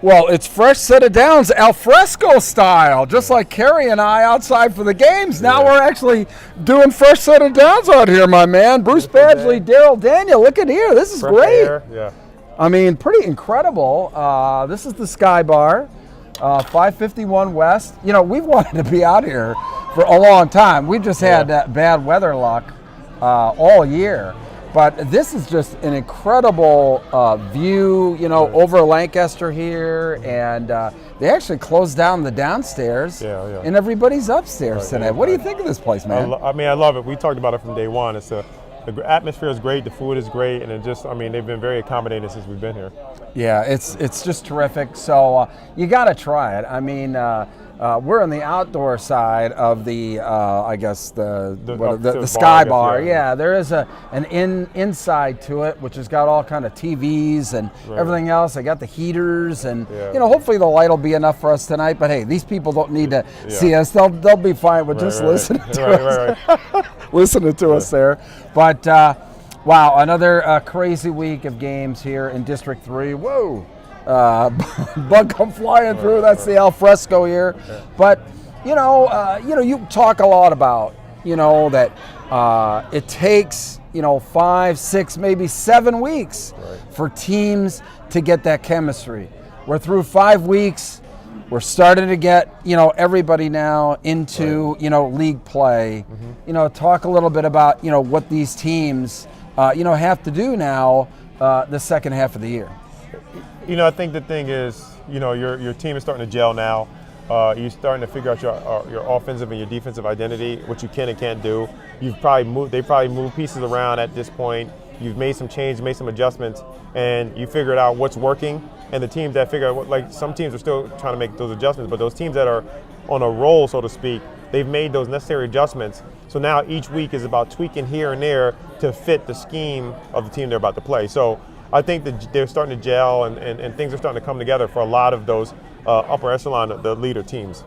Well, it's fresh set of downs, al fresco style, just like Kerry and I outside for the games. Now we're actually doing fresh set of downs out here, my man. Bruce Badgley, Darryl, Daniel, look at here. This is Fresh great. air, yeah. I mean, pretty incredible. This is the Sky Bar, 551 West. You know, we've wanted to be out here for a long time. We've just had that bad weather luck all year. But this is just an incredible view, you know, over Lancaster here, and they actually closed down the downstairs, and everybody's upstairs tonight. What do you think of this place, man? I mean, I love it. We talked about it from day one. The atmosphere is great, the food is great, and they've been very accommodating since we've been here. Yeah, it's just terrific. So you got to try it. I mean, we're on the outdoor side of the, I guess the Sky Bar. Yeah, there is an inside to it, which has got all kind of TVs and everything else. They got the heaters, and you know, hopefully the light will be enough for us tonight. But hey, these people don't need to see us; they'll be fine with just listening to us, listening to us there. But wow, another crazy week of games here in District 3. Whoa. Bug come flying through. That's the al fresco here. But you you talk a lot about that it takes 5, 6, maybe 7 weeks for teams to get that chemistry. We're through 5 weeks. We're starting to get everybody now into league play. Talk a little bit about what these teams have to do now the second half of the year. I think the thing is, your team is starting to gel now. You're starting to figure out your offensive and your defensive identity, what you can and can't do. They probably moved pieces around at this point. You've made some changes, made some adjustments, and you figured out what's working. And the teams that figure out, like some teams are still trying to make those adjustments, but those teams that are on a roll, so to speak, they've made those necessary adjustments. So now each week is about tweaking here and there to fit the scheme of the team they're about to play. So I think that they're starting to gel and things are starting to come together for a lot of those upper echelon, the leader teams.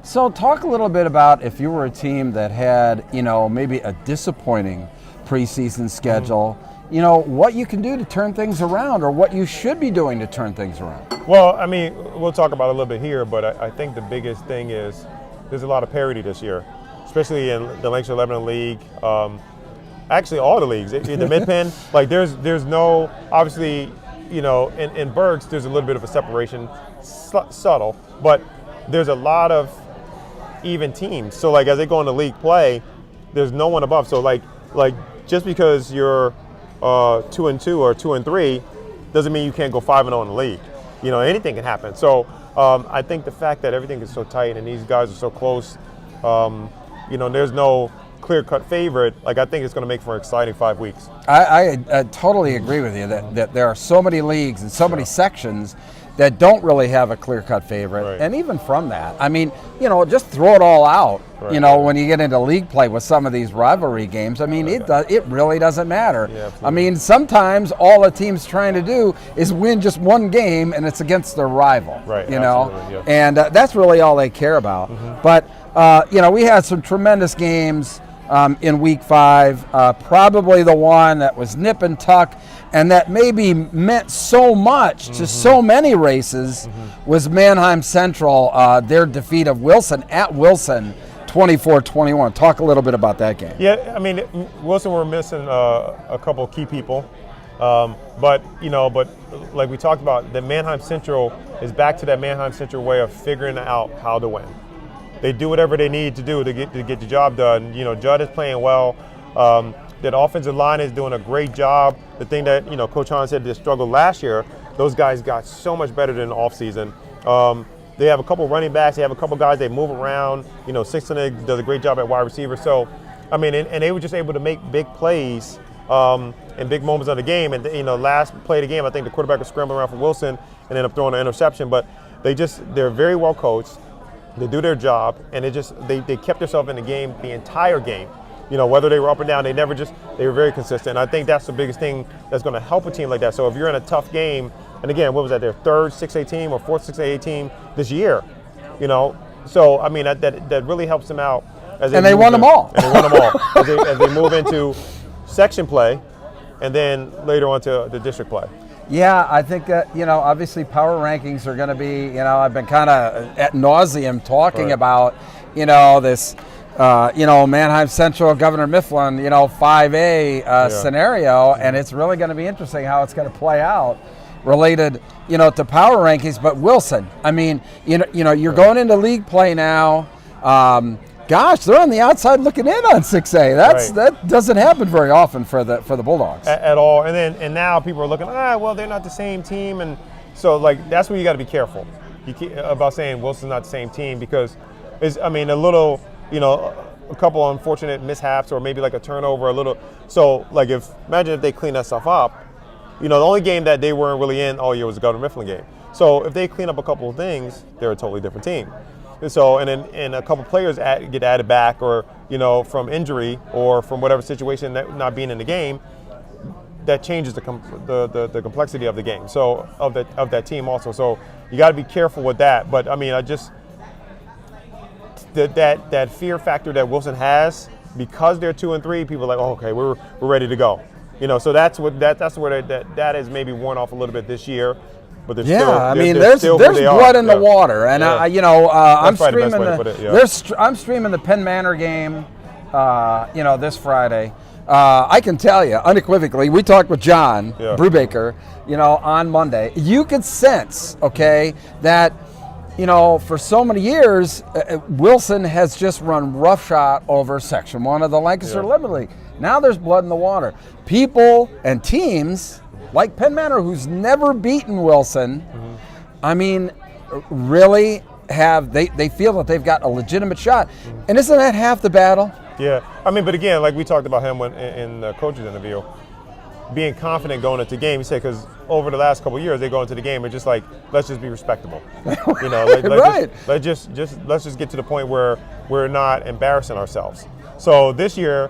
So talk a little bit about if you were a team that had, maybe a disappointing preseason schedule, what you can do to turn things around or what you should be doing to turn things around. Well, I mean, we'll talk about it a little bit here, but I think the biggest thing is there's a lot of parity this year, especially in the Lancaster Lebanon League. Actually, all the leagues in the mid-pen, like there's no, obviously, in Bergs there's a little bit of a separation, subtle, but there's a lot of even teams. So like as they go into league play, there's no one above. So like just because you're 2-2 or 2-3 doesn't mean you can't go 5-0 in the league. Anything can happen. So I think the fact that everything is so tight and these guys are so close, there's no clear-cut favorite. Like I think it's going to make for an exciting 5 weeks. I totally agree with you that there are so many leagues and so many sections that don't really have a clear-cut favorite. And even from that, I mean, just throw it all out. When you get into league play with some of these rivalry games, I mean, it really doesn't matter. I mean, sometimes all a team's trying to do is win just one game, and it's against their rival. And that's really all they care about. But we had some tremendous games in week 5, probably the one that was nip and tuck and that maybe meant so much to so many races was Mannheim Central, their defeat of Wilson at Wilson 24-21. Talk a little bit about that game. Yeah, I mean, Wilson were missing a couple key people, but like we talked about, the Mannheim Central is back to that Mannheim Central way of figuring out how to win. They do whatever they need to do to get the job done. Judd is playing well. That offensive line is doing a great job. The thing that Coach Hahn said they struggled last year, those guys got so much better than the offseason. They have a couple running backs. They have a couple guys they move around. Sixton does a great job at wide receiver. So, I mean, and they were just able to make big plays in big moments of the game. And last play of the game, I think the quarterback was scrambling around for Wilson and ended up throwing an interception. But they're very well coached. They do their job, and they kept themselves in the game the entire game. Whether they were up or down, they were very consistent. And I think that's the biggest thing that's going to help a team like that. So if you're in a tough game, and again, what was that, their third 6A team or fourth 6A team this year? So I mean that really helps them out. They won them all. And they won them all as they move into section play, and then later on to the district play. Yeah, I think that, obviously power rankings are going to be, I've been kind of ad nauseum talking about, this, Mannheim Central, Governor Mifflin, 5A scenario, and it's really going to be interesting how it's going to play out related, to power rankings. But Wilson, I mean, you're going into league play now. Gosh, they're on the outside looking in on 6A. That doesn't happen very often for the Bulldogs at all. And now people are looking, well, they're not the same team, and so that's where you got to be careful about saying Wilson's not the same team, because a little, a couple unfortunate mishaps or maybe like a turnover, a little. So imagine if they clean that stuff up. The only game that they weren't really in all year was the Governor Mifflin game. So if they clean up a couple of things, they're a totally different team. So and a couple players get added back, or from injury or from whatever situation, that not being in the game, that changes the complexity of the game. So of that team also. So you got to be careful with that. But that fear factor that Wilson has, because they're 2-3, people are like, oh, okay, we're ready to go. So that's where that is maybe worn off a little bit this year. But there's blood in the water, and I'm streaming the Penn Manor game, this Friday. I can tell you unequivocally, we talked with John Brubaker, on Monday. You could sense, that for so many years, Wilson has just run roughshod over Section 1 of the Lancaster Limited League. Now there's blood in the water. People and teams like Penn Manor, who's never beaten Wilson, really they feel that they've got a legitimate shot. And isn't that half the battle? Yeah. But again, like we talked about him in the coach's interview, being confident going into the game. He said, because over the last couple of years, they go into the game and just let's just be respectable. Let's just get to the point where we're not embarrassing ourselves. So this year,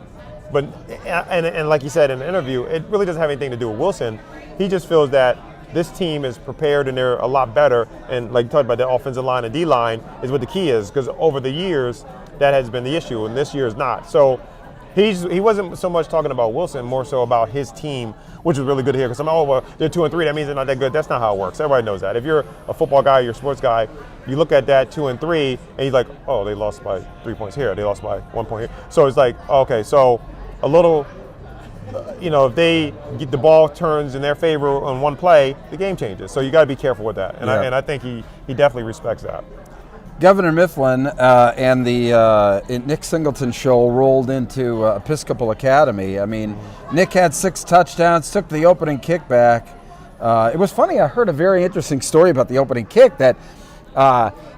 and like he said in the interview, it really doesn't have anything to do with Wilson. He just feels that this team is prepared and they're a lot better. And like you talked about, the offensive line and D-line is what the key is, because over the years, that has been the issue, and this year is not. So he wasn't so much talking about Wilson, more so about his team, which is really good to hear, because they're 2-3, that means they're not that good. That's not how it works. Everybody knows that. If you're a football guy, you're a sports guy, you look at that 2-3, and you're like, oh, they lost by 3 points here, they lost by 1 point here. So it's like, okay, so a little, if they get the ball turns in their favor on one play, the game changes. So you got to be careful with that. And I think he definitely respects that. Governor Mifflin and the Nick Singleton show rolled into Episcopal Academy. Nick had 6 touchdowns, took the opening kickback. It was funny, I heard a very interesting story about the opening kick, that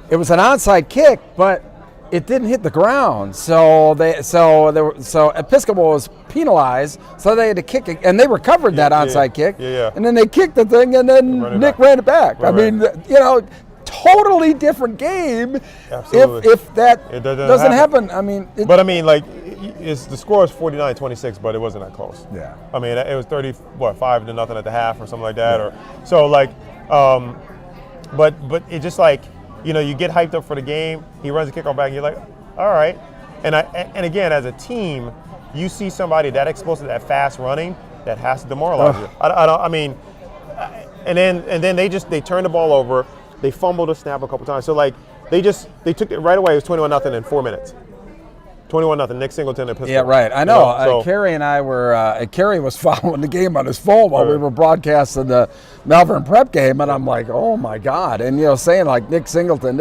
it was an onside kick, but it didn't hit the ground. So Episcopal was penalized, so they had to kick it, and they recovered that onside kick. And then they kicked the thing, and then Nick ran it back. Totally different game. Absolutely. If that doesn't happen. The score is 49-26, but it wasn't that close. Yeah. It was 5-0 at the half or something like that. But it's just you get hyped up for the game. He runs the kickoff back, and you're like, all right. And again, as a team, you see somebody that explosive, that fast running, that has to demoralize you. And then they turned the ball over. They fumbled a snap a couple times. So they took it right away. It was 21-0 in 4 minutes. 21-0. Nick Singleton and Pistol. Yeah, right. I know. Kerry and I were. Kerry was following the game on his phone while we were broadcasting the Malvern Prep game, and I'm like, oh my God! And saying Nick Singleton.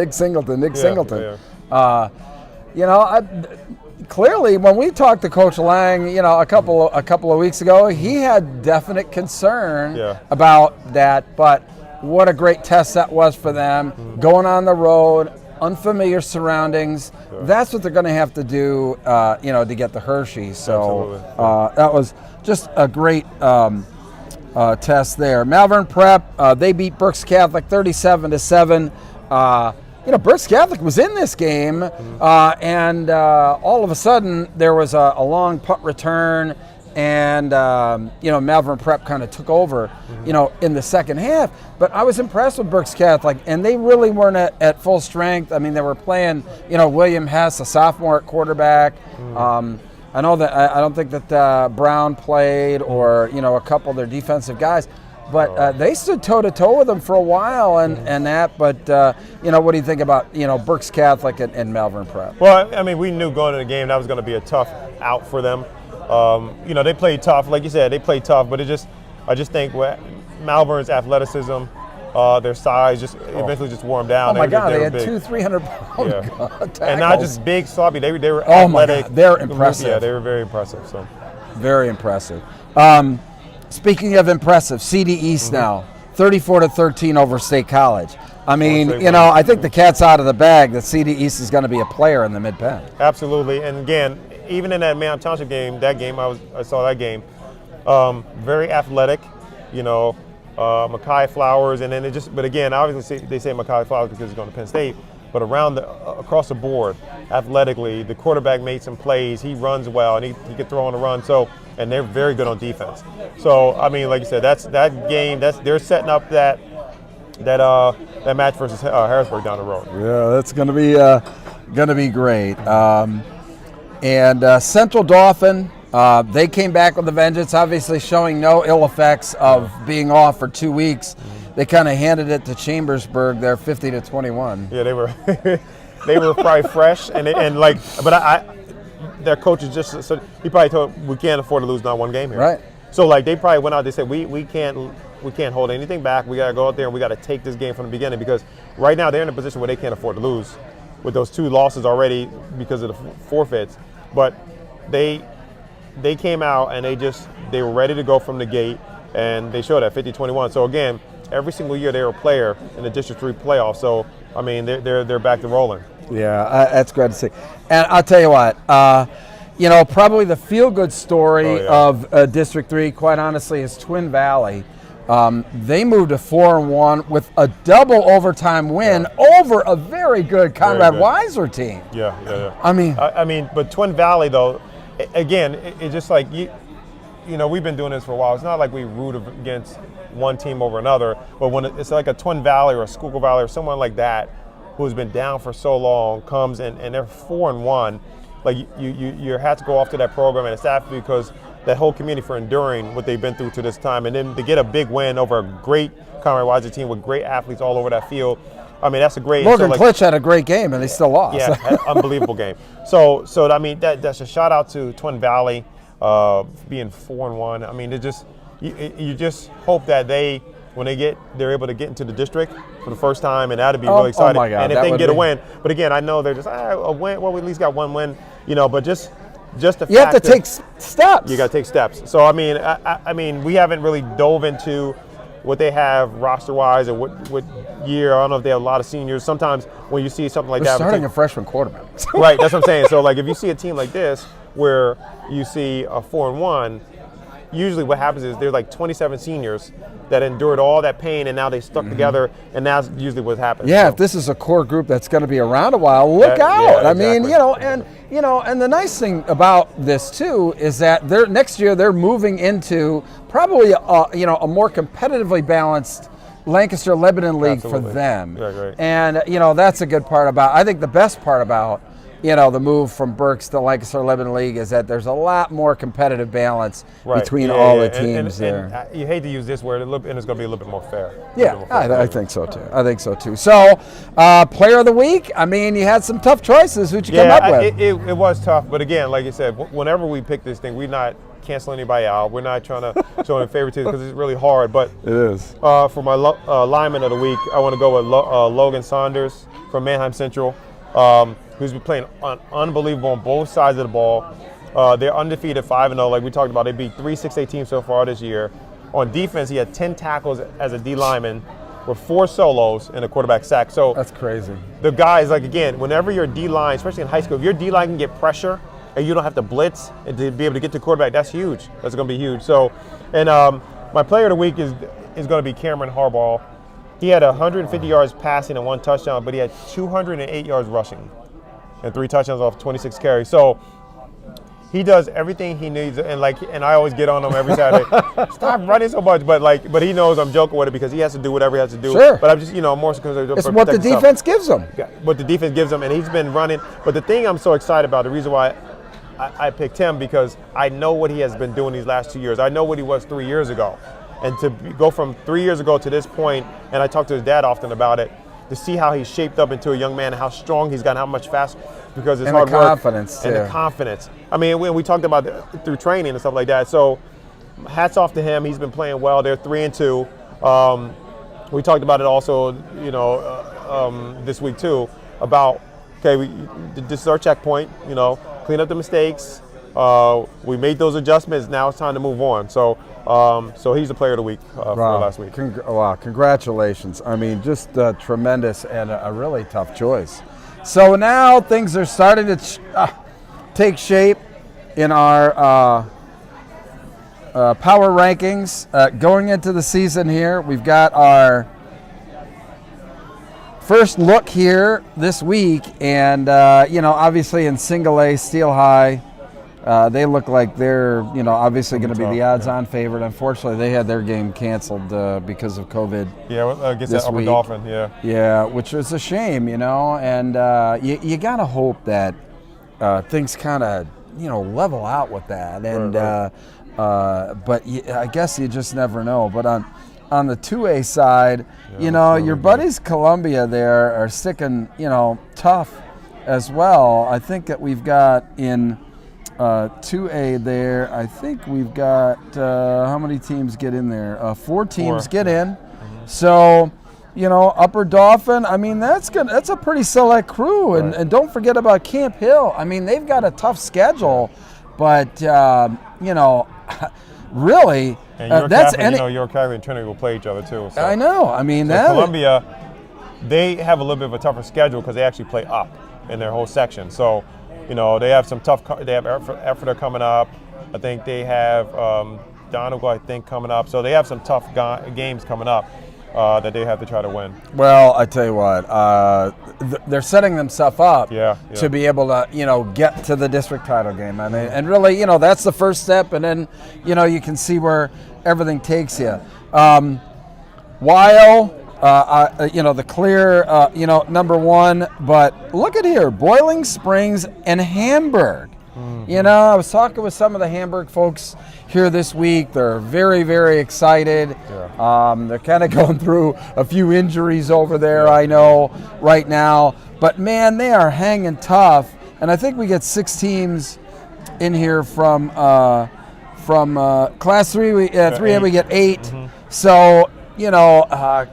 Clearly, when we talked to Coach Lang, a couple of weeks ago, he had definite concern about that, but. What a great test that was for them, going on the road, unfamiliar surroundings. That's what they're going to have to do, to get the Hershey. So that was just a great test there. Malvern Prep, they beat Berks Catholic 37-7. Berks Catholic was in this game, and all of a sudden there was a long punt return. And, Malvern Prep kind of took over, in the second half. But I was impressed with Berks Catholic, and they really weren't at full strength. They were playing, William Hess, a sophomore at quarterback. I know that I don't think that Brown played, or, a couple of their defensive guys. But they stood toe-to-toe with them for a while and that. But, what do you think about, Berks Catholic and Malvern Prep? Well, I mean, we knew going into the game that was going to be a tough out for them. They played tough. Like you said, they played tough. But I just think Malvern's athleticism, their size eventually just wore them down. Oh, my God, they had 300-pound tackles. And not just big, sloppy. They were athletic. My God, they're impressive. Yeah, they were very impressive. So. Very impressive. Speaking of impressive, CD East now, 34-13 over State College. I mean, I think the cat's out of the bag that CD East is going to be a player in the Mid-Penn. Absolutely. And again, even in that Manheim Township game, I saw that game. Very athletic, Mekhi Flowers, and then but again, obviously they say Mekhi Flowers because he's going to Penn State, but across the board, athletically, the quarterback made some plays. He runs well, and he could throw on the run. So, and they're very good on defense. So, I mean, like you said, that game. They're setting up that match versus Harrisburg down the road. Yeah, that's going to be great. And Central Dauphin, they came back with a vengeance, obviously showing no ill effects of being off for 2 weeks. They kind of handed it to Chambersburg there, 50-21. Yeah, they were probably fresh, their coach is so he probably told we can't afford to lose not one game here. Right. So they probably went out. They said we can't hold anything back. We got to go out there and we got to take this game from the beginning because right now they're in a position where they can't afford to lose with those 2 losses already because of the forfeits. But they came out and they were ready to go from the gate, and they showed that 50-21. So again, every single year they were a player in the District 3 playoffs. So I mean they're back to rolling. Yeah, that's great to see. And I'll tell you what, probably the feel-good story of District 3, quite honestly, is Twin Valley. They moved to 4-1 with a double overtime win over a very good Conrad Weiser team. Yeah. I mean, but Twin Valley though, again, it's just like we've been doing this for a while. It's not like we root against one team over another, but when it's like a Twin Valley or a Schuylkill Valley or someone like that who's been down for so long comes and they're 4-1, like you have to go off to that program and staff because that whole community for enduring what they've been through to this time, and then to get a big win over a great Conrad Weiser team with great athletes all over that field. I mean, that's a great. Logan Klitsch had a great game, and they still lost. Yeah, unbelievable game. So I mean, that's a shout out to Twin Valley being 4-1. I mean, you just hope that they're able to get into the district for the first time, and that'd be really exciting. Oh my God, and if they can get a win, but again, I know they're just a win. Well, we at least got one win, but just the fact you have to take steps. You got to take steps. So I mean, we haven't really dove into what they have roster-wise and what year. I don't know if they have a lot of seniors. Sometimes when you see something like that, starting a freshman quarterback. Right, that's what I'm saying. So if you see a team like this where you see a 4-1. Usually what happens is there's 27 seniors that endured all that pain and now they stuck together, and that's usually what happens. Yeah, so if this is a core group that's going to be around a while, look out. Yeah, I mean, and the nice thing about this too is that next year they're moving into probably a more competitively balanced Lancaster Lebanon League for them. Yeah, great. And that's a good part about. I think the best part about the move from Berks to Lancaster Lebanon League is that there's a lot more competitive balance between all the teams there. And you hate to use this word, and it's going to be a little bit more fair. Yeah, I think so too. So, player of the week, I mean, you had some tough choices. Who'd you come up with? It was tough, but again, like you said, whenever we pick this thing, we're not canceling anybody out. We're not trying to show any favoritism because it's really hard. But it is. For my lineman of the week, I want to go with Logan Saunders from Manheim Central. Who's been playing unbelievable on both sides of the ball. They're undefeated 5-0, like we talked about. They beat 3 6A teams so far this year. On defense, he had 10 tackles as a D lineman with 4 solos and a quarterback sack. So that's crazy. The guys, again, whenever your D line, especially in high school, if your D line can get pressure and you don't have to blitz and to be able to get to quarterback, that's huge. That's going to be huge. So, and my player of the week is going to be Cameron Harbaugh. He had 150 yards passing and 1 touchdown, but he had 208 yards rushing and 3 touchdowns off 26 carries. So he does everything he needs, and I always get on him every Saturday. Stop running so much, but he knows I'm joking with it because he has to do whatever he has to do. Sure. But I'm just more because it's what the defense gives him. Yeah, what the defense gives him, and he's been running. But the thing I'm so excited about, the reason why I picked him, because I know what he has been doing these last 2 years. I know what he was 3 years ago. And to go from 3 years ago to this point, and I talk to his dad often about it, to see how he's shaped up into a young man and how strong he's gotten, how much faster, because it's hard work. And the confidence. I mean, we talked about it through training and stuff like that. So hats off to him. He's been playing well. They're 3-2. We talked about it also, this week too, about, okay, this is our checkpoint, clean up the mistakes. We made those adjustments. Now it's time to move on. So he's the player of the week for last week. Wow, congratulations. I mean, just tremendous and a really tough choice. So now things are starting to take shape in our power rankings. Going into the season here, we've got our first look here this week. And, obviously in single A, Steel High, they look like they're, obviously going to be the odds-on favorite. Unfortunately, they had their game canceled because of COVID. Yeah, against that Upper Dolphin, yeah. Yeah, which is a shame, and you got to hope that things kind of, level out with that. And but I guess you just never know. But on the 2A side, your buddies Columbia there are sticking, tough as well. I think that we've got in 2A there, I think we've got, how many teams get in there? 4 teams get in. Mm-hmm. So, Upper Dauphin, I mean, that's a pretty select crew. And don't forget about Camp Hill. I mean, they've got a tough schedule, but, really, and that's York Catholic and Trinity will play each other too. So. I know. I mean, Columbia, they have a little bed of a tougher schedule because they actually play up in their whole section. So, they have some tough. They have Erfurter coming up. I think they have Donegal, I think, coming up. So they have some tough games coming up that they have to try to win. Well, I tell you what, they're setting themselves up to be able to, get to the district title game. I mean, and really, that's the first step, and then, you can see where everything takes you. Weil, the clear, number one. But look at here, Boiling Springs and Hamburg. Mm-hmm. I was talking with some of the Hamburg folks here this week. They're very, very excited. Yeah. They're kind of going through a few injuries over there, I know, right now. But, man, they are hanging tough. And I think we get 6 teams in here from Class 3. 3A, we get 8. Mm-hmm. So,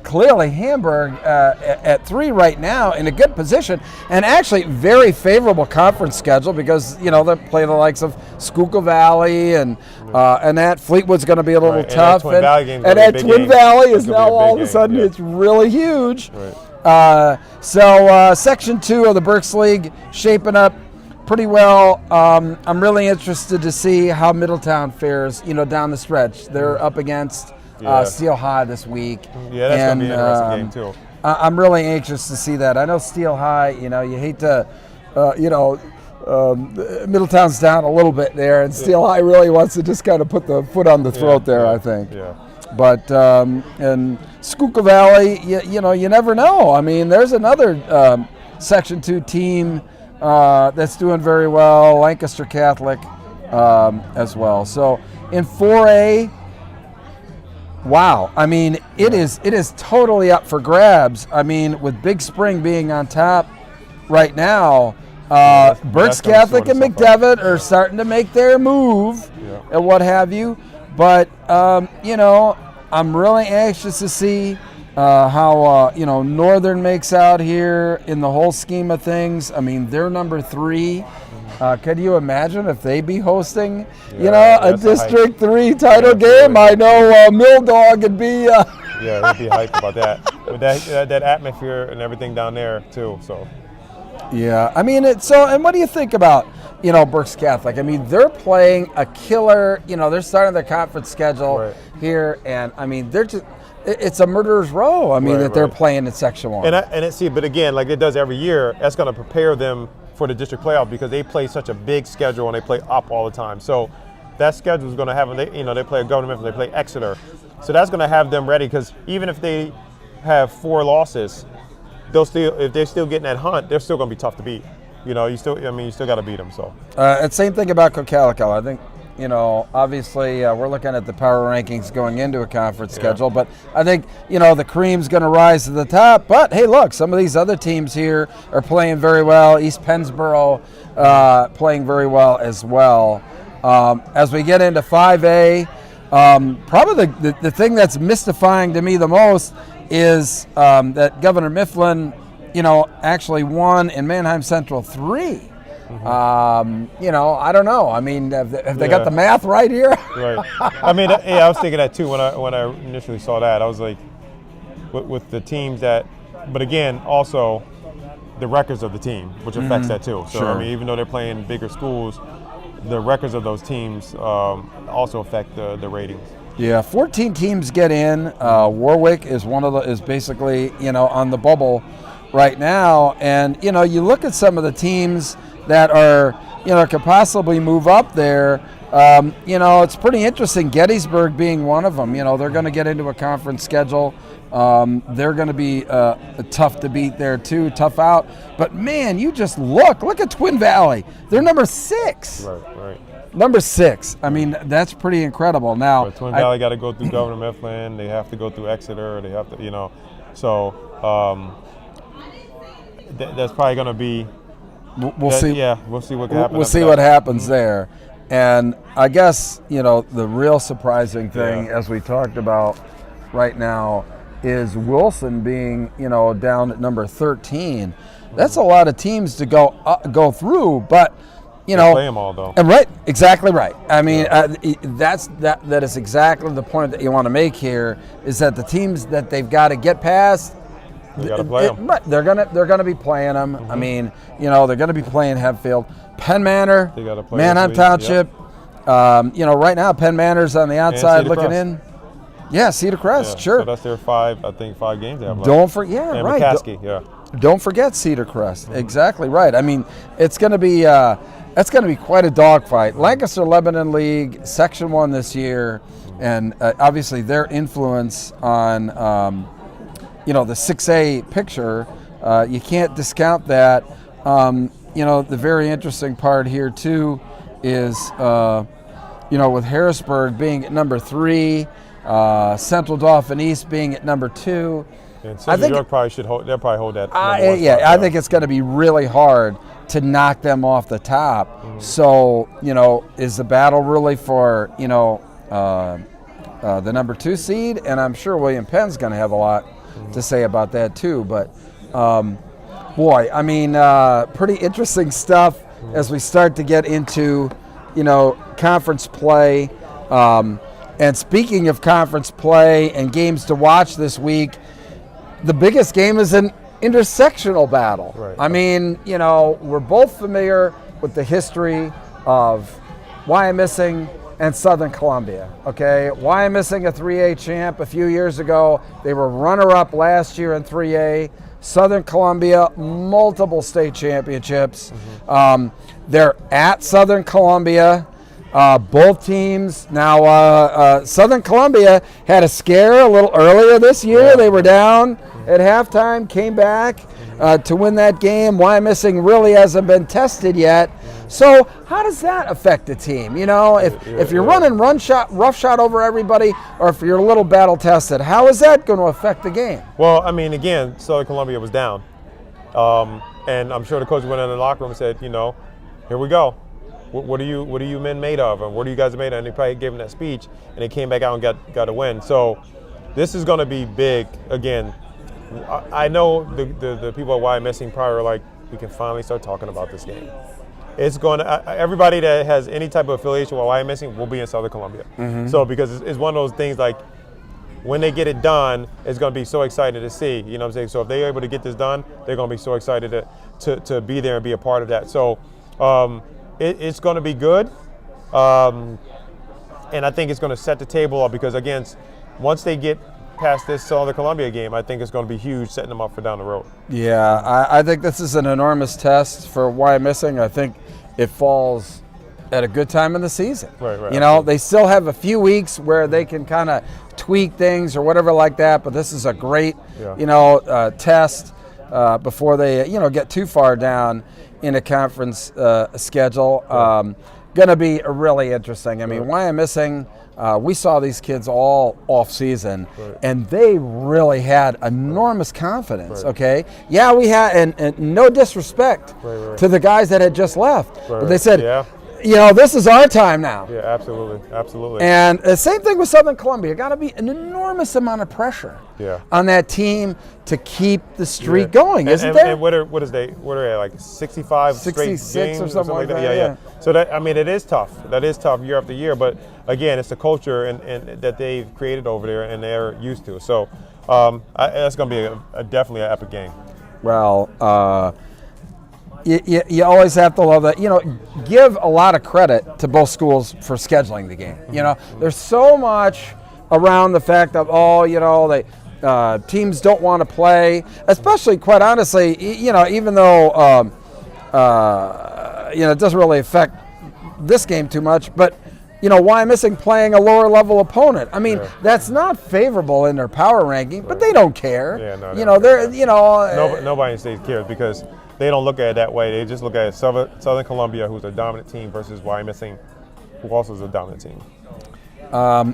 clearly Hamburg at 3 right now in a good position, and actually very favorable conference schedule because they play the likes of Schuylkill Valley and that Fleetwood's going to be a little tough, and that Twin Valley is now all of a sudden it's really huge. Right. So Section 2 of the Berks League shaping up pretty well. I'm really interested to see how Middletown fares, down the stretch. They're up against Steel High this week. Yeah, that's going to be an interesting game, too. I'm really anxious to see that. I know Steel High, you hate to, Middletown's down a little bit there, and Steel High really wants to just kind of put the foot on the throat there, I think. Yeah. But, and Schuylkill Valley, you never know. I mean, there's another Section 2 team that's doing very well, Lancaster Catholic as well. So in 4A, wow, I mean, it is totally up for grabs. I mean, with Big Spring being on top right now, Berks Catholic and McDevitt are starting to make their move and what have you. But, I'm really anxious to see how, Northern makes out here in the whole scheme of things. I mean, they're number 3. Could you imagine if they be hosting, a District 3 title game? I know Mill Dog would be. Yeah, they'd be hyped about that. With that atmosphere and everything down there too. So. Yeah, I mean, and what do you think about, Berks Catholic? I mean, they're playing a killer. They're starting their conference schedule here, and I mean, it's a murderer's row. I mean, they're playing in Section 1. But again, like it does every year, that's going to prepare them for the district playoff because they play such a big schedule and they play up all the time. So that schedule is going to have them. They play Government, they play Exeter, so that's going to have them ready. Because even if they have 4 losses, if they're still getting that hunt, they're still going to be tough to beat. You still got to beat them. So and same thing about Cocalico. I think obviously we're looking at the power rankings going into a conference schedule, but I think, the cream's going to rise to the top. But, hey, look, some of these other teams here are playing very well. East Pennsboro playing very well as well. As we get into 5A, probably the thing that's mystifying to me the most is that Governor Mifflin, actually won in Manheim Central 3. I don't know. I mean, have they got the math right here? Right. I mean, I was thinking that too when I initially saw that. I was like, with the teams that, but again, also the records of the team, which affects that too. So, I mean, even though they're playing bigger schools, the records of those teams also affect the ratings. Yeah, 14 teams get in. Warwick is is basically, on the bubble right now. And, you look at some of the teams that are, could possibly move up there. It's pretty interesting. Gettysburg being one of them. They're going to get into a conference schedule. They're going to be tough to beat there too, tough out. But man, you just look at Twin Valley. They're number 6. Right. Number 6. I mean, that's pretty incredible. Now, but Twin Valley got to go through Governor Mifflin. They have to go through Exeter. They have to, so that's probably going to be. We'll see. Yeah, we'll see what happens. We'll see what happens there. And I guess, the real surprising thing, as we talked about right now, is Wilson being, down at number 13. That's a lot of teams to go through, but, play them all, though. And right, exactly right. I mean, that is exactly the point that you want to make here, is that the teams that they've got to get past, you got to play them. They're gonna be playing them. I mean, they're gonna be playing Hempfield, Penn Manor, Manheim Township. Yep. Right now Penn Manor's on the outside looking in. Yeah, Cedar Crest, sure. So that's their 5 games they have left. Don't forget, and right? McCaskey, Don't forget Cedar Crest. Exactly right. I mean, it's gonna be that's gonna be quite a dogfight. Lancaster Lebanon League Section 1 this year, and obviously their influence on. The 6A picture, you can't discount that. The very interesting part here, too, is, with Harrisburg being at number 3, Central Dauphin East being at number 2. And Central York they'll probably hold that. I think it's going to be really hard to knock them off the top. Mm-hmm. So, is the battle really for, the number 2 seed? And I'm sure William Penn's going to have a lot to say about that too, but pretty interesting stuff as we start to get into conference play. And speaking of conference play and games to watch this week, the biggest game is an intersectional battle. Right. I mean, we're both familiar with the history of Wyomissing and Southern Columbia, okay? Wyomissing, a 3A champ a few years ago. They were runner-up last year in 3A. Southern Columbia, multiple state championships. They're at Southern Columbia. Both teams. Now, Southern Columbia had a scare a little earlier this year. Yeah. They were down at halftime, came back to win that game. Wyomissing really hasn't been tested yet. So how does that affect the team? If you're running rough shot over everybody, or if you're a little battle tested, how is that going to affect the game? Well, I mean, again, Southern Columbia was down. And I'm sure the coach went in the locker room and said, here we go. What are you men made of? And what are you guys made of? And they probably gave him that speech, and they came back out and got a win. So this is going to be big. Again, I know the people at Wyomissing probably are like, we can finally start talking about this game. It's going to everybody that has any type of affiliation with Wyomissing will be in Southern Columbia. Mm-hmm. So because it's one of those things, like when they get it done, it's going to be so exciting to see. You know what I'm saying? So if they're able to get this done, they're going to be so excited to be there and be a part of that. So it's going to be good, and I think it's going to set the table up because again, once they get past this Southern Columbia game, I think it's going to be huge, setting them up for down the road. Yeah, I think this is an enormous test for Wyomissing. I think it falls at a good time in the season. Right. They still have a few weeks where they can kind of tweak things or whatever like that, but this is a great, test before they, get too far down in a conference schedule. going to be really interesting. I mean, why I'm missing. We saw these kids all off season, and they really had enormous confidence. Okay, yeah, we had, and no disrespect to the guys that had just left, but they said, you know, this is our time now. Yeah, absolutely. And the same thing with Southern Columbia. Got to be an enormous amount of pressure on that team to keep the streak going, isn't there? And what are they like 65 66 straight games or something like that? Yeah. So that, I mean, it is tough. That is tough year after year. But again, it's the culture and that they've created over there and they're used to. So that's going to be definitely an epic game. Well. You always have to love that. You know, give a lot of credit to both schools for scheduling the game. You know, there's so much around the fact of, you know, they teams don't want to play, especially, quite honestly, you know, even though, you know, it doesn't really affect this game too much, but, you know, why missing playing a lower level opponent? I mean, that's not favorable in their power ranking, but they don't care. Yeah, no, you know, they're, you know. Nobody in state cares because they don't look at it that way. They just look at Southern Columbia, who's a dominant team, versus Wyomissing, who also is a dominant team.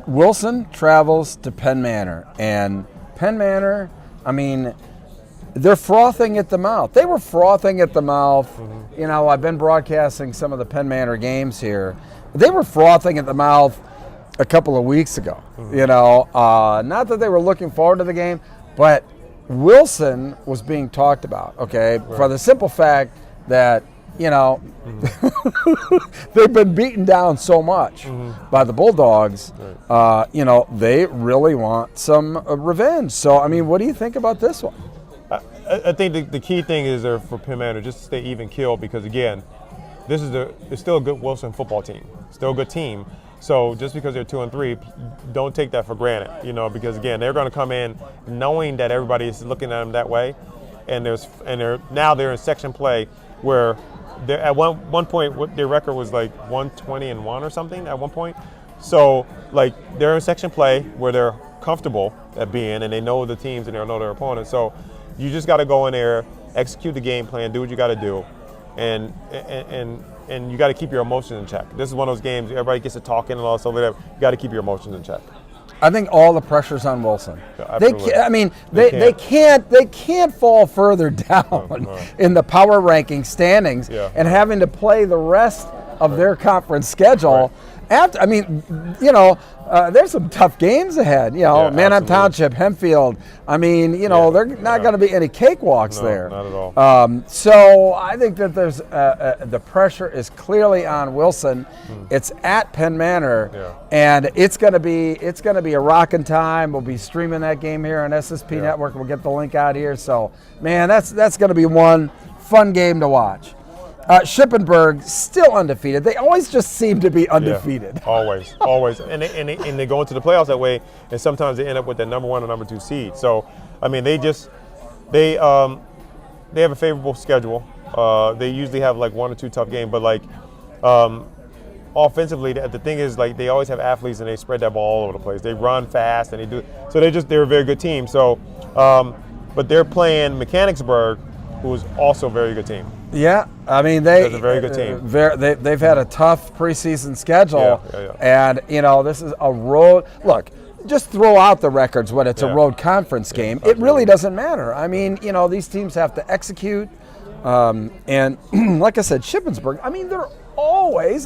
Wilson travels to Penn Manor, and Penn Manor, I mean, they're frothing at the mouth. They were frothing at the mouth. You know, I've been broadcasting some of the Penn Manor games here. They were frothing at the mouth a couple of weeks ago. You know, not that they were looking forward to the game, but Wilson was being talked about, for the simple fact that, you know, they've been beaten down so much by the Bulldogs, you know, they really want some revenge. So, I mean, what do you think about this one? I think the key thing is for Penn Manor just to stay even killed because, again, it's still a good Wilson football team, still a good team. So just because they're 2-3, don't take that for granted, you know, because again, they're going to come in knowing that everybody is looking at them that way, and they're in section play where they're at one point their record was like 120-1 or something at one point. So like they're in section play where they're comfortable at being, and they know the teams and they know their opponents. So you just got to go in there, execute the game plan, do what you got to do, and you got to keep your emotions in check. This is one of those games everybody gets to talking and all this over there. You got to keep your emotions in check. I think all the pressure's on Wilson. Yeah, they can't fall further down in the power ranking standings and having to play the rest of their conference schedule. After, I mean, you know, there's some tough games ahead. You know, Manheim Township, Hempfield. I mean, you know, they're not going to be any cakewalks there. Not at all. So I think that there's the pressure is clearly on Wilson. It's at Penn Manor, and it's going to be a rocking time. We'll be streaming that game here on SSP Network. We'll get the link out here. So, man, that's going to be one fun game to watch. Shippensburg still undefeated. They always just seem to be undefeated. Yeah, always. And they go into the playoffs that way, and sometimes they end up with the number 1 or number 2 seed. So, I mean, they have a favorable schedule. They usually have like 1 or 2 tough games, but like offensively, the thing is like they always have athletes and they spread that ball all over the place. They run fast and they do. So they're a very good team. So, but they're playing Mechanicsburg, who is also a very good team. Yeah, I mean they're a very good team. They've had a tough preseason schedule, and you know this is a road. Look, just throw out the records when it's a road conference game. It really doesn't matter. I mean, you know these teams have to execute, and like I said, Shippensburg. I mean they're always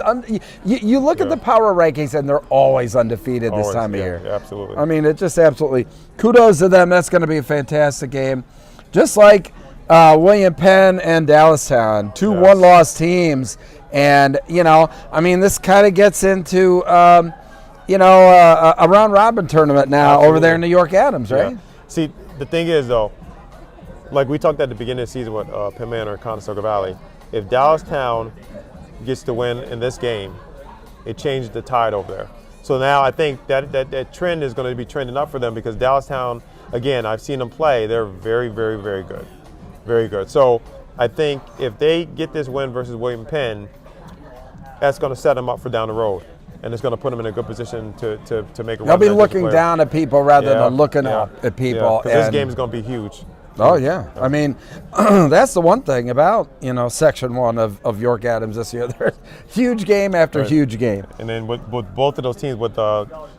you look at the power rankings and they're always undefeated this time of year. Yeah, absolutely. I mean it just absolutely kudos to them. That's going to be a fantastic game, just like. William Penn and Dallastown, 2 one-loss teams, and you know, I mean, this kind of gets into you know a round robin tournament now over there in New York Adams, right? Yeah. See, the thing is though, like we talked at the beginning of the season with Penn Manor and Conestoga Valley, if Dallastown gets to win in this game, it changed the tide over there. So now I think that trend is going to be trending up for them because Dallastown, again, I've seen them play. They're very, very, very good. Very good. So I think if they get this win versus William Penn, that's going to set them up for down the road. And it's going to put them in a good position to make a run. They'll be looking down at people rather than looking up at people. Because this game is going to be huge. Oh yeah, I mean, that's the one thing about Section 1 of York Adams this year. There's huge game after huge game. And then with both of those teams, with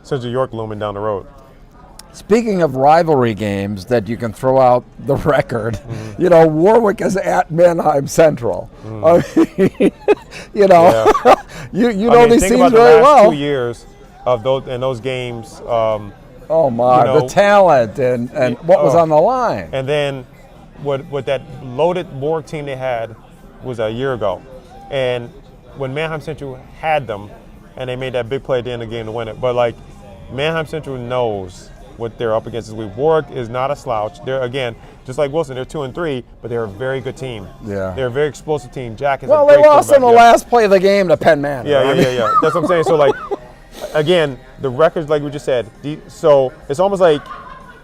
Central York looming down the road. Speaking of rivalry games that you can throw out the record, Warwick is at Manheim Central. I mean, you know these think teams about the very last well. 2 years of those games. Oh my, the talent and what was on the line. And then what that loaded Warwick team they had was a year ago. And when Manheim Central had them, and they made that big play at the end of the game to win it. But like Manheim Central knows what they're up against this week. Warwick is not a slouch. They're, again, just like Wilson, they're 2-3, but they're a very good team. Yeah. They're a very explosive team. Jack is well, they lost in the last play of the game to Penn Manor. Yeah. That's what I'm saying. So, like, again, the records, like we just said, so it's almost like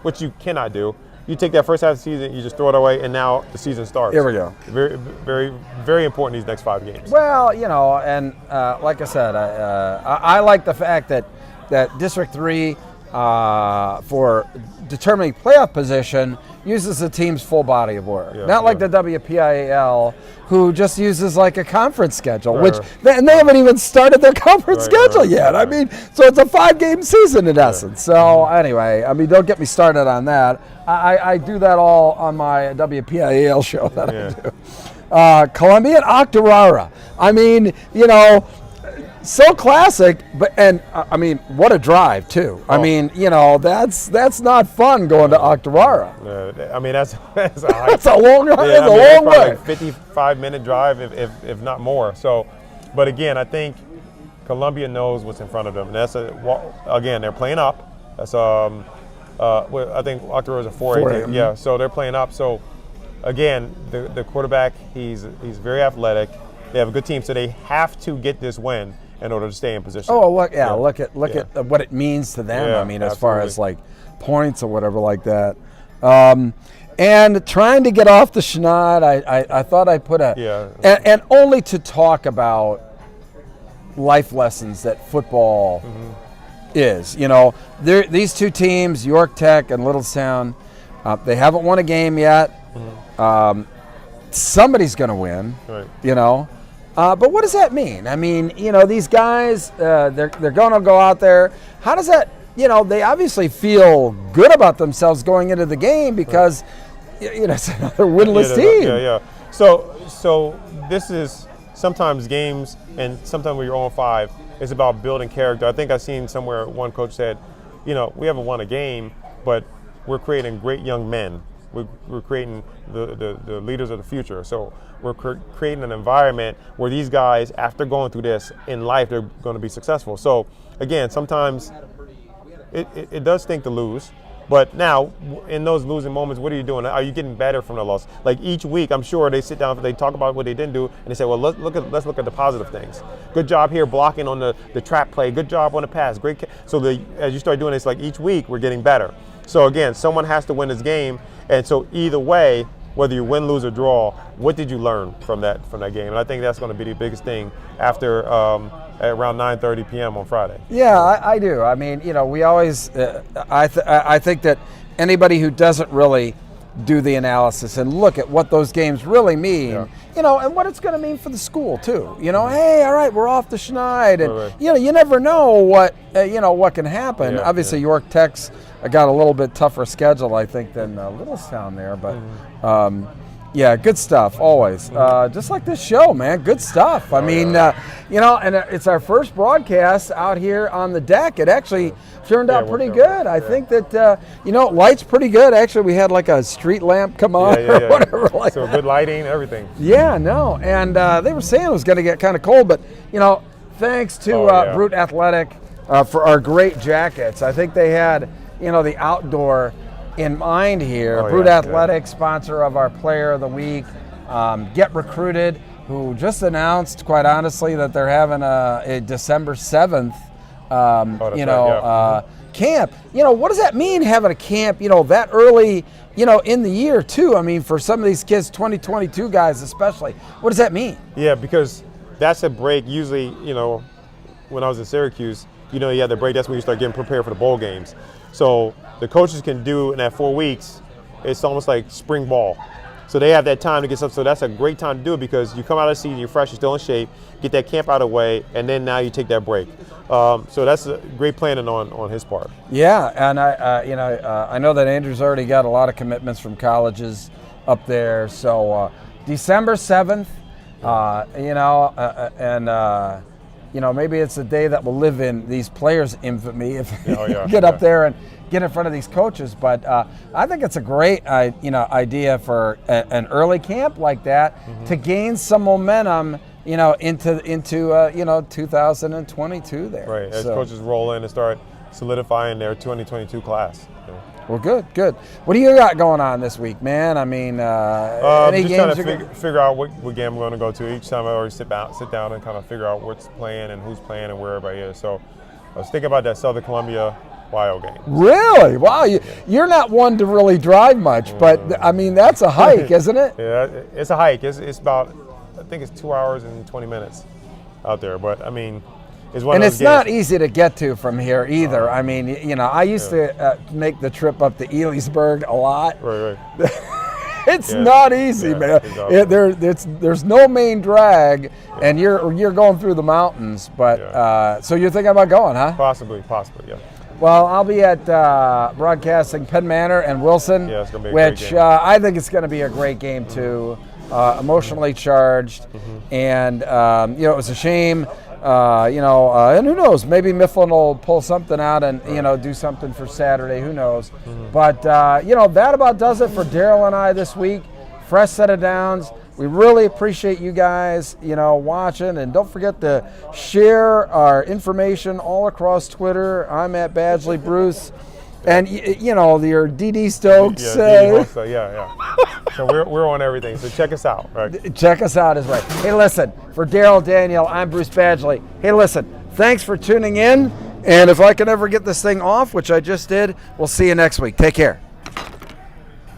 what you cannot do. You take that first half of the season, you just throw it away, and now the season starts. Here we go. Very, very, very important these next 5 games. Well, and like I said, I like the fact that District 3, for determining playoff position, uses the team's full body of work. Not like the WPIAL, who just uses like a conference schedule, and they haven't even started their conference schedule yet. I mean, so it's a 5-game season in essence. So anyway, I mean, don't get me started on that. I do that all on my WPIAL show that I do. Columbia and Octorara. I mean, so classic, but I mean, what a drive too. I mean, that's not fun going to Octorara. I mean, that's that's a long ride. It's a long way. Like 55-minute drive, if not more. So, but again, I think Columbia knows what's in front of them. And that's again, they're playing up. That's I think Octorara is a 4A team. Yeah, so they're playing up. So again, the quarterback, he's very athletic. They have a good team, so they have to get this win in order to stay in position. Oh, look at what it means to them. I mean, as far as like points or whatever like that. And trying to get off the schneid, I thought I put and only to talk about life lessons that football is. These two teams, York Tech and Littlestown, they haven't won a game yet. Somebody's going to win. Right. But what does that mean? I mean, these guys, they're going to go out there. How does that, they obviously feel good about themselves going into the game because, it's another winless team. Yeah. So this is sometimes games, and sometimes when you're on 5, it's about building character. I think I've seen somewhere one coach said, we haven't won a game, but we're creating great young men. We're creating the leaders of the future. So we're creating an environment where these guys, after going through this in life, they're going to be successful. So again, sometimes it does stink to lose. But now, in those losing moments, what are you doing? Are you getting better from the loss? Like each week, I'm sure they sit down, they talk about what they didn't do, and they say, well, let's look at the positive things. Good job here blocking on the trap play. Good job on the pass. Great. So as you start doing this, like each week, we're getting better. So again, someone has to win this game, and so either way, whether you win, lose, or draw, what did you learn from that game? And I think that's going to be the biggest thing after at around 9:30 p.m. on Friday. Yeah, I do. I mean, we always. I think that anybody who doesn't really do the analysis and look at what those games really mean, and what it's going to mean for the school too. Hey, all right, we're off the schneid, and you never know what what can happen. Obviously, York Tech's got a little bit tougher schedule, I think, than Littlestown there, but good stuff always. Just like this show, man, good stuff. I mean, and it's our first broadcast out here on the deck. It actually turned out pretty good. I think that light's pretty good. Actually, we had like a street lamp come on or whatever. Like so good lighting, everything. Yeah, no, and they were saying it was going to get kind of cold, but thanks to Brute Athletic for our great jackets. I think they had the outdoor in mind here. Brute Athletic, sponsor of our Player of the Week. Get Recruited, who just announced, quite honestly, that they're having a December 7th, camp. What does that mean, having a camp, that early, in the year too? I mean, for some of these kids, 2022 guys especially, what does that mean? Yeah, because that's a break. Usually, when I was in Syracuse, you had the break. That's when you start getting prepared for the bowl games. So the coaches can do in that 4 weeks, it's almost like spring ball. So they have that time to get stuff. So that's a great time to do it because you come out of the season, you're fresh, you're still in shape, get that camp out of the way, and then now you take that break. So that's a great planning on his part. Yeah, and I know that Andrew's already got a lot of commitments from colleges up there. So December 7th, maybe it's a day that will live in these players' infamy if get up there and get in front of these coaches. But I think it's a great idea for an early camp like that to gain some momentum into 2022 there. Right, as coaches roll in and start solidifying their 2022 class. Well, good. What do you got going on this week, man? I mean, any just games? trying to figure out what game I'm going to go to. Each time I always sit down and kind of figure out what's playing and who's playing and where everybody is. So I was thinking about that Southern Columbia Wild game. Really? Wow, you're not one to really drive much, but I mean that's a hike, isn't it? Yeah, it's a hike. It's about, I think it's 2 hours and 20 minutes out there. But I mean, it's one. And of those it's games. not easy to get to from here either. I mean, I used to make the trip up to Elisburg a lot. Right. It's not easy, man. There's no main drag, and you're going through the mountains. But so you're thinking about going, huh? Possibly, yeah. Well, I'll be at broadcasting Penn Manor and Wilson, it's gonna be a which great game. I think it's going to be a great game too. Emotionally charged, and it was a shame. And who knows? Maybe Mifflin will pull something out and do something for Saturday. Who knows? But that about does it for Darryl and I this week. Fresh set of downs. We really appreciate you guys, watching, and don't forget to share our information all across Twitter. I'm at Badgley Bruce, and your DD Stokes. Yeah. So we're on everything. So check us out. Right. Check us out is right. Hey, listen, for Darryl Daniel, I'm Bruce Badgley. Hey, listen, thanks for tuning in. And if I can ever get this thing off, which I just did, we'll see you next week. Take care.